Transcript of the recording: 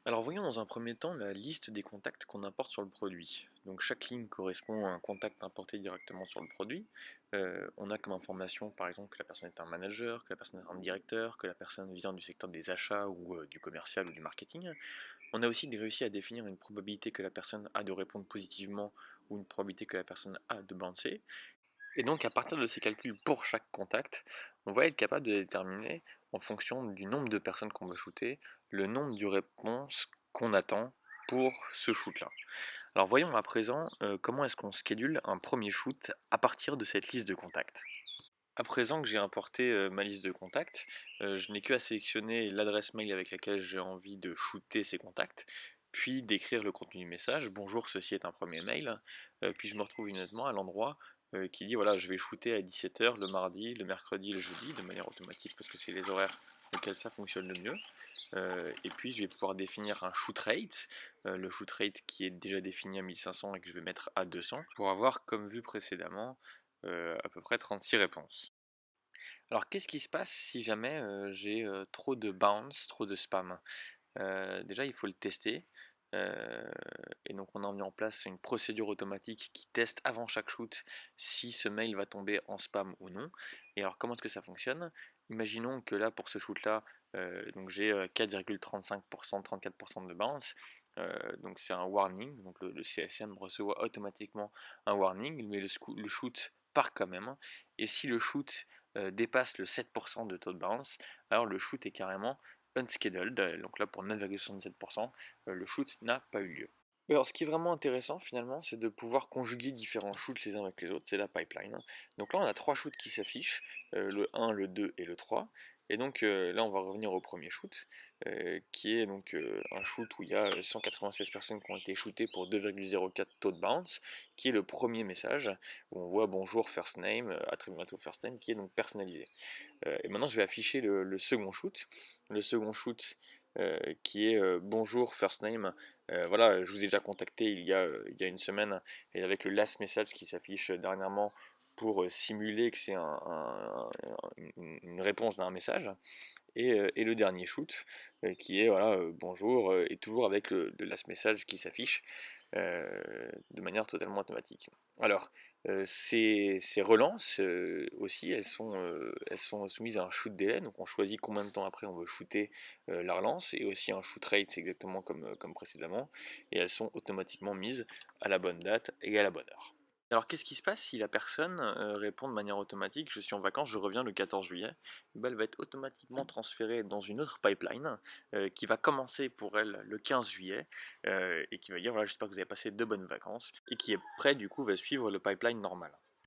Alors voyons dans un premier temps la liste des contacts qu'on importe sur le produit. Donc chaque ligne correspond à un contact importé directement sur le produit. On a comme information par exemple que la personne est un manager, que la personne est un directeur, que la personne vient du secteur des achats ou du commercial ou du marketing. On a aussi réussi à définir une probabilité que la personne a de répondre positivement ou une probabilité que la personne a de bouncer. Et donc à partir de ces calculs pour chaque contact, on va être capable de déterminer, en fonction du nombre de personnes qu'on veut shooter, le nombre de réponses qu'on attend pour ce shoot-là. Alors voyons à présent comment est-ce qu'on schedule un premier shoot à partir de cette liste de contacts. À présent que j'ai importé ma liste de contacts, je n'ai que à sélectionner l'adresse mail avec laquelle j'ai envie de shooter ces contacts, puis d'écrire le contenu du message. Bonjour, ceci est un premier mail. Puis je me retrouve immédiatement à l'endroit qui dit voilà, je vais shooter à 17h le mardi, le mercredi, le jeudi, de manière automatique parce que c'est les horaires auxquels ça fonctionne le mieux. Et puis je vais pouvoir définir un shoot rate, le shoot rate qui est déjà défini à 1500 et que je vais mettre à 200 pour avoir, comme vu précédemment, à peu près 36 réponses. Alors qu'est-ce qui se passe si jamais j'ai trop de bounce, trop de spam? Déjà il faut le tester. euh, et donc on a mis en place une procédure automatique qui teste avant chaque shoot si ce mail va tomber en spam ou non. Et alors comment est-ce que ça fonctionne? Imaginons que là pour ce shoot là, donc j'ai 4,35%, 34% de bounce. Donc c'est un warning, donc le CSM reçoit automatiquement un warning, mais le shoot part quand même. Et si le shoot dépasse le 7% de taux de bounce, alors le shoot est carrément unscheduled, donc là pour 9,67%, le shoot n'a pas eu lieu. Alors ce qui est vraiment intéressant finalement, c'est de pouvoir conjuguer différents shoots les uns avec les autres, c'est la pipeline. Donc là on a trois shoots qui s'affichent, le 1, le 2 et le 3. Et donc là on va revenir au premier shoot, qui est donc un shoot où il y a 196 personnes qui ont été shootées pour 2,04 taux de bounce, qui est le premier message, où on voit bonjour first name, attribué au first name, qui est donc personnalisé. Et maintenant, je vais afficher le second shoot. Le second shoot qui est bonjour first name. Voilà, je vous ai déjà contacté il y a une semaine et avec le last message qui s'affiche dernièrement pour simuler que c'est une réponse d'un message. Et le dernier shoot qui est voilà, bonjour et toujours avec le last message qui s'affiche de manière totalement automatique. Alors, ces relances aussi, elles sont soumises à un shoot délai, donc on choisit combien de temps après on veut shooter la relance, et aussi un shoot rate exactement comme précédemment, et elles sont automatiquement mises à la bonne date et à la bonne heure. Alors qu'est-ce qui se passe si la personne répond de manière automatique, je suis en vacances, je reviens le 14 juillet, bah, elle va être automatiquement transférée dans une autre pipeline qui va commencer pour elle le 15 juillet et qui va dire voilà, j'espère que vous avez passé de bonnes vacances et qui est prêt du coup va suivre le pipeline normal.